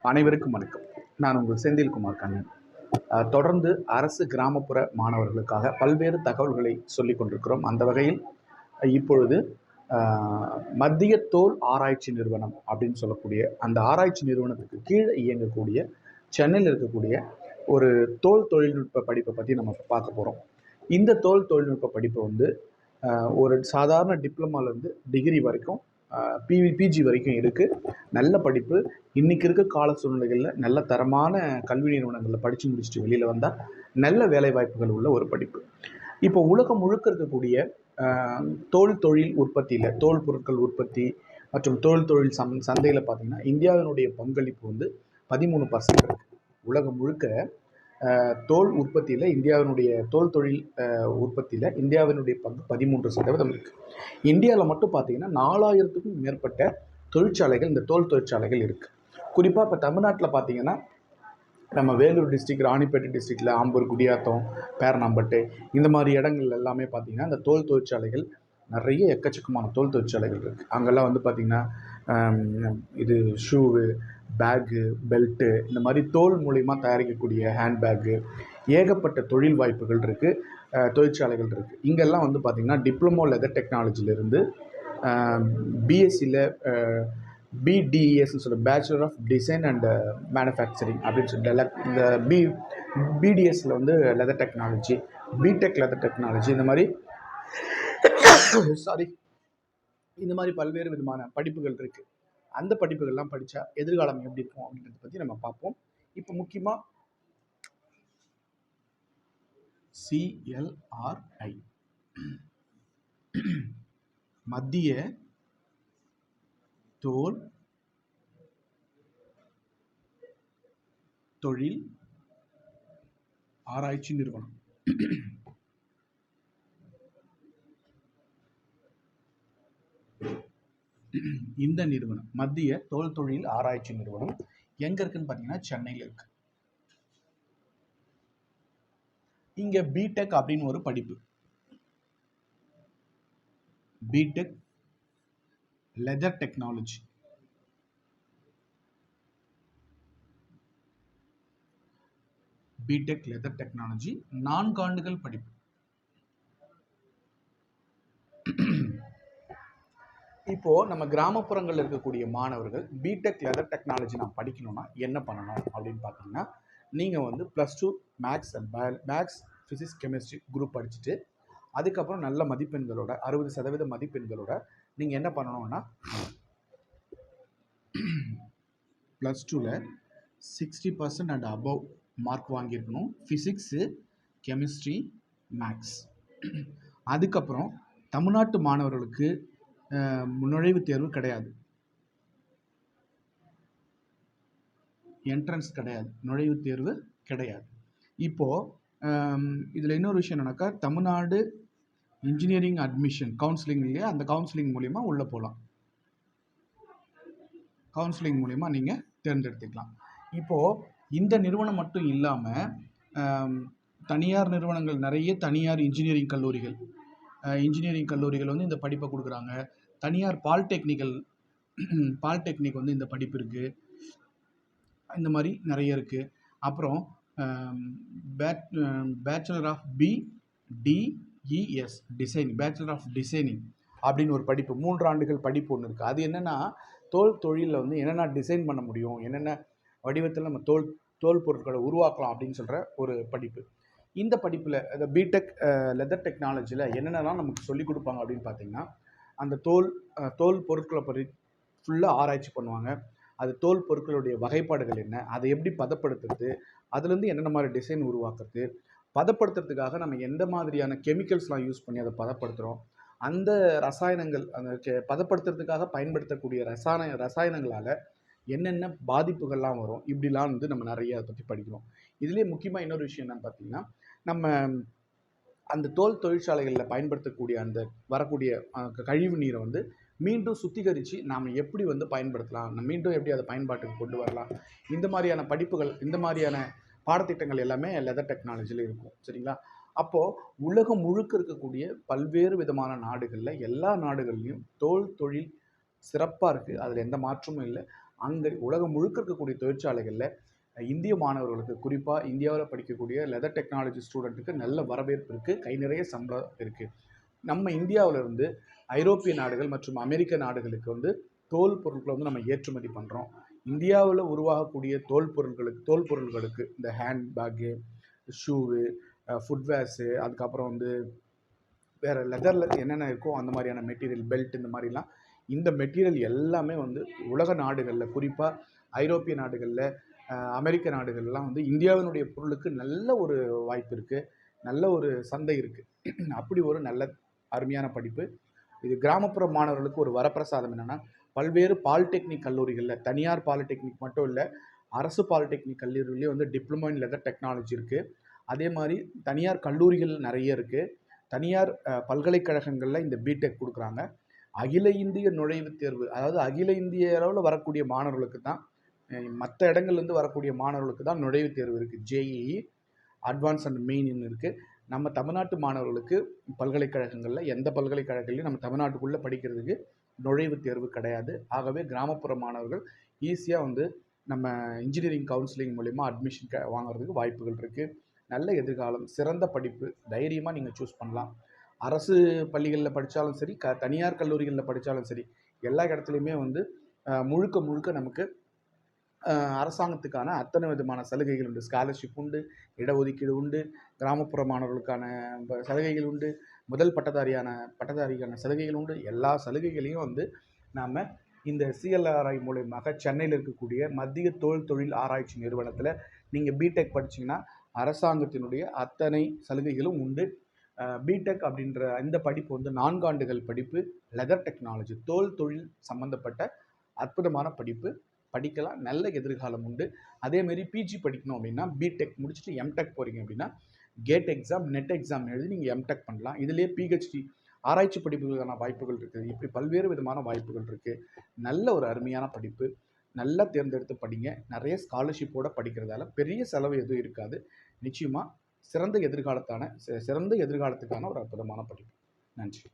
அனைவருக்கும் வணக்கம். நான் உங்கள் செந்தில்குமார் கண்ணன். தொடர்ந்து அரசு கிராமப்புற மாணவர்களுக்காக பல்வேறு தகவல்களை சொல்லிக் கொண்டிருக்கிறோம். அந்த வகையில் இப்பொழுது மத்திய தோல் ஆராய்ச்சி நிறுவனம் அப்படின்னு சொல்லக்கூடிய அந்த ஆராய்ச்சி நிறுவனத்துக்கு கீழே இயங்கக்கூடிய சென்னையில் இருக்கக்கூடிய ஒரு தோல் தொழில்நுட்ப படிப்பை பற்றி நம்ம பார்க்க போகிறோம். இந்த தோல் தொழில்நுட்ப படிப்பை வந்து ஒரு சாதாரண டிப்ளமாலேருந்து டிகிரி வரைக்கும் பிஜி வரைக்கும் இருக்குது. நல்ல படிப்பு. இன்றைக்கி இருக்க கால சூழ்நிலைகளில் நல்ல தரமான கல்வி நிறுவனங்களில் படித்து முடிச்சுட்டு வெளியில் வந்தால் நல்ல வேலைவாய்ப்புகள் உள்ள ஒரு படிப்பு. இப்போ உலகம் முழுக்க இருக்கக்கூடிய தோல் தொழில் உற்பத்தியில், தோல் பொருட்கள் உற்பத்தி மற்றும் தோல் தொழில் சந்தையில் பார்த்திங்கன்னா இந்தியாவினுடைய பங்களிப்பு வந்து 13% இருக்குது. உலகம் முழுக்க தோல் உற்பத்தியில் இந்தியாவினுடைய தோல் தொழில் உற்பத்தியில் இந்தியாவினுடைய பங்கு 13% இருக்குது. இந்தியாவில் மட்டும் பார்த்திங்கன்னா 4000க்கும் மேற்பட்ட தொழிற்சாலைகள், இந்த தோல் தொழிற்சாலைகள் இருக்குது. குறிப்பாக இப்போ தமிழ்நாட்டில் பார்த்திங்கன்னா நம்ம வேலூர் டிஸ்ட்ரிக்ட், ராணிப்பேட்டை டிஸ்ட்ரிக்டில் ஆம்பூர், குடியாத்தம், பேரணாம்பட்டு இந்த மாதிரி இடங்கள் எல்லாமே பார்த்திங்கன்னா இந்த தோல் தொழிற்சாலைகள் நிறைய எக்கச்சக்கமான தோல் தொழிற்சாலைகள் இருக்குது. அங்கெல்லாம் வந்து பார்த்திங்கன்னா இது ஷூவு, பேக்கு, பெல்ட்டு இந்த மாதிரி தோல் மூலிமா தயாரிக்கக்கூடிய ஹேண்ட்பேக்கு, ஏகப்பட்ட தொழில் வாய்ப்புகள் இருக்குது, தொழிற்சாலைகள் இருக்குது. இங்கெல்லாம் வந்து பார்த்திங்கன்னா டிப்ளமோ லெதர் டெக்னாலஜிலேருந்து பிஎஸ்சியில் பிடிஎஸ்ன்னு சொல்ல bachelor of design and manufacturing அப்படின்னு சொல்லிட்டு இந்த பிடிஎஸ்சில் வந்து leather technology, BTech leather technology இந்த மாதிரி இந்த மாதிரி பல்வேறு விதமான படிப்புகள் இருக்குது. அந்த படிப்புகள்லாம் படித்தா எதிர்காலம் எப்படி இருக்கும் அப்படின்றத பற்றி நம்ம பார்ப்போம். இப்போ முக்கியமாக CLRI மத்திய தோல் தொழில் ஆராய்ச்சி நிறுவனம். இந்த நிறுவனம் மத்திய தோல் தொழில் ஆராய்ச்சி நிறுவனம் எங்க இருக்குன்னு பார்த்தீங்கன்னா சென்னையில் இருக்கு. இங்க பிடெக் அப்படின்னு ஒரு படிப்பு, BTech leather technology, BTech leather technology 4 ஆண்டுகள் படிப்பு. இப்போ நம்ம கிராமப்புறங்களில் இருக்கக்கூடிய மாணவர்கள் பிடெக் லெதர் டெக்னாலஜி நான் படிக்கணும்னா என்ன பண்ணணும் அப்படின்னு பார்த்தீங்கன்னா, நீங்கள் வந்து +2 maths and maths, physics, chemistry group படிச்சுட்டு அதுக்கப்புறம் நல்ல மதிப்பெண்களோட 60% மதிப்பெண்களோட நீங்கள் என்ன பண்ணணும்னா +2ல் 60% அண்ட் அபவ் மார்க் வாங்கியிருக்கணும், ஃபிசிக்ஸு, கெமிஸ்ட்ரி, மேக்ஸ். அதுக்கப்புறம் தமிழ்நாட்டு மாணவர்களுக்கு நுழைவுத் தேர்வு கிடையாது, என்ட்ரன்ஸ் கிடையாது, நுழைவுத் தேர்வு கிடையாது. இப்போது இதில் இன்னொரு விஷயம் என்னன்னாக்கா, தமிழ்நாடு இன்ஜினியரிங் அட்மிஷன் கவுன்சிலிங் இல்லையா, அந்த கவுன்சிலிங் மூலிமா உள்ளே போகலாம், கவுன்சிலிங் மூலிமா நீங்கள் தேர்ந்தெடுத்துக்கலாம். இப்போது இந்த நிறுவனம் மட்டும் இல்லாமல் தனியார் நிறுவனங்கள், நிறைய தனியார் இன்ஜினியரிங் கல்லூரிகள் வந்து இந்த படிப்பை கொடுக்குறாங்க. தனியார் பாலிடெக்னிக் வந்து இந்த படிப்பு இருக்குது. இந்த மாதிரி நிறைய இருக்குது. அப்புறம் bachelor of BDES design, bachelor of designing அப்படின்னு ஒரு படிப்பு, 3 ஆண்டுகள் படிப்பு ஒன்று இருக்குது. அது என்னென்னா, தோல் தொழிலில் வந்து என்னென்ன டிசைன் பண்ண முடியும், என்னென்ன வடிவத்தில் நம்ம தோல் பொருட்களை உருவாக்கலாம் அப்படின்னு சொல்கிற ஒரு படிப்பு. இந்த படிப்பில் இந்த பிடெக் லெதர் டெக்னாலஜியில் என்னென்னலாம் நமக்கு சொல்லிக் கொடுப்பாங்க அப்படின்னு பார்த்தீங்கன்னா, அந்த தோல் பொருட்களை பற்றி ஃபுல்லாக ஆராய்ச்சி பண்ணுவாங்க. அது தோல் பொருட்களுடைய வகைப்பாடுகள் என்ன, அதை எப்படி பதப்படுத்துறது, அதுலேருந்து என்னென்ன மாதிரி டிசைன் உருவாக்குறது, பதப்படுத்துறதுக்காக நம்ம எந்த மாதிரியான கெமிக்கல்ஸ்லாம் யூஸ் பண்ணி அதை பதப்படுத்துகிறோம், அந்த ரசாயனங்கள், அந்த பதப்படுத்துறதுக்காக பயன்படுத்தக்கூடிய ரசாயனங்களால் என்னென்ன பாதிப்புகள்லாம் வரும், இப்படிலாம் வந்து நம்ம நிறைய அதை பற்றி படிக்கிறோம். இதுலேயே முக்கியமாக இன்னொரு விஷயம் என்னன்னு பார்த்தீங்கன்னா, நம்ம அந்த தோல் தொழிற்சாலைகளில் பயன்படுத்தக்கூடிய அந்த வரக்கூடிய கழிவு நீரை வந்து மீண்டும் சுத்திகரித்து நாம் எப்படி வந்து பயன்படுத்தலாம், நம்ம மீண்டும் எப்படி அதை பயன்பாட்டுக்கு கொண்டு வரலாம், இந்த மாதிரியான படிப்புகள், இந்த மாதிரியான பாடத்திட்டங்கள் எல்லாமே லெதர் டெக்னாலஜியில் இருக்கும். சரிங்களா? அப்போது உலகம் முழுக்க இருக்கக்கூடிய பல்வேறு விதமான நாடுகளில், எல்லா நாடுகள்லையும் தோல் தொழில் சிறப்பாக இருக்குது. அதில் எந்த மாற்றமும் இல்லை. அங்கே உலகம் முழுக்க இருக்கக்கூடிய தொழிற்சாலைகளில் இந்திய மாணவர்களுக்கு, குறிப்பாக இந்தியாவில் படிக்கக்கூடிய லெதர் டெக்னாலஜி ஸ்டூடெண்ட்டுக்கு நல்ல வரவேற்பு இருக்குது, கை நிறைய சம்பளம் இருக்குது. நம்ம இந்தியாவிலிருந்து ஐரோப்பிய நாடுகள் மற்றும் அமெரிக்க நாடுகளுக்கு வந்து தோல் பொருட்களை வந்து நம்ம ஏற்றுமதி பண்ணுறோம். இந்தியாவில் உருவாகக்கூடிய தோல் பொருட்களுக்கு இந்த ஹேண்ட் பேக்கு, ஷூவு, ஃபுட்வேர்ஸு, அதுக்கப்புறம் வந்து வேறு லெதரில் என்னென்ன இருக்கோ அந்த மாதிரியான மெட்டீரியல், பெல்ட், இந்த மாதிரிலாம் இந்த மெட்டீரியல் எல்லாமே வந்து உலக நாடுகளில், குறிப்பாக ஐரோப்பிய நாடுகளில், அமெரிக்க நாடுகள்லாம் வந்து இந்தியாவினுடைய பொருளுக்கு நல்ல ஒரு வாய்ப்பு இருக்குது, நல்ல ஒரு சந்தை இருக்குது. அப்படி ஒரு நல்ல அருமையான படிப்பு இது. கிராமப்புற மாணவர்களுக்கு ஒரு வரப்பிரசாதம் என்னென்னா, பல்வேறு பாலிடெக்னிக் கல்லூரிகளில், தனியார் பாலிடெக்னிக் மட்டும் இல்லை, அரசு பாலிடெக்னிக் கல்லூரிலேயே வந்து டிப்ளமோ இன் லெதர் டெக்னாலஜி இருக்குது. அதே மாதிரி தனியார் கல்லூரிகள் நிறைய இருக்குது. தனியார் பல்கலைக்கழகங்களில் இந்த பிடெக் கொடுக்குறாங்க. அகில இந்திய நுழைவுத் தேர்வு, அதாவது அகில இந்திய அளவில் வரக்கூடிய மாணவர்களுக்கு தான், மற்ற இடங்கள்லேருந்து வரக்கூடிய மாணவர்களுக்கு தான் நுழைவுத் தேர்வு இருக்குது. ஜேஇஇ, அட்வான்ஸ் அண்ட் மெயின்னு இருக்குது. நம்ம தமிழ்நாட்டு மாணவர்களுக்கு பல்கலைக்கழகங்களில், எந்த பல்கலைக்கழகங்களையும் நம்ம தமிழ்நாட்டுக்குள்ளே படிக்கிறதுக்கு நுழைவுத் தேர்வு கிடையாது. ஆகவே கிராமப்புற மாணவர்கள் ஈஸியாக வந்து நம்ம இன்ஜினியரிங் கவுன்சிலிங் மூலிமா அட்மிஷன் வாங்குறதுக்கு வாய்ப்புகள் இருக்குது. நல்ல எதிர்காலம், சிறந்த படிப்பு, தைரியமாக நீங்கள் சூஸ் பண்ணலாம். அரசு பள்ளிகளில் படித்தாலும் சரி, தனியார் கல்லூரிகளில் படித்தாலும் சரி, எல்லா இடத்துலையுமே வந்து முழுக்க முழுக்க நமக்கு அரசாங்கத்துக்கான அத்தனை விதமான சலுகைகள் உண்டு. ஸ்காலர்ஷிப் உண்டு, இடஒதுக்கீடு உண்டு, கிராமப்புற மாணவர்களுக்கான சலுகைகள் உண்டு, முதல் பட்டதாரிக்கான சலுகைகள் உண்டு. எல்லா சலுகைகளையும் வந்து நாம் இந்த சிஎல்ஆர்ஐ மூலயமாக சென்னையில் இருக்கக்கூடிய மத்திய தொழில் ஆராய்ச்சி நிறுவனத்தில் நீங்கள் பிடெக் படிச்சிங்கன்னா அரசாங்கத்தினுடைய அத்தனை சலுகைகளும் உண்டு. பிடெக் அப்படின்ற இந்த படிப்பு வந்து 4 ஆண்டுகள் படிப்பு. லெதர் டெக்னாலஜி, தோல் தொழில் சம்மந்தப்பட்ட அற்புதமான படிப்பு. படிக்கலாம், நல்ல எதிர்காலம் உண்டு. அதேமாரி பிஜி படிக்கணும் அப்படின்னா, பிடெக் முடிச்சுட்டு எம்டெக் போகிறீங்க அப்படின்னா கேட் எக்ஸாம், நெட் எக்ஸாம் எழுதி நீங்கள் எம்டெக் பண்ணலாம். இதிலே பிஹெச்டி ஆராய்ச்சி படிப்புகளுக்கான வாய்ப்புகள் இருக்குது. இப்படி பல்வேறு விதமான வாய்ப்புகள் இருக்குது. நல்ல ஒரு அருமையான படிப்பு. நல்லா தேர்ந்தெடுத்து படிங்க. நிறைய ஸ்காலர்ஷிப்போடு படிக்கிறதால பெரிய செலவு எதுவும் இருக்காது. நிச்சயமாக சிறந்த எதிர்காலத்துக்கான ஒரு அற்புதமான படிப்பு. நன்றி.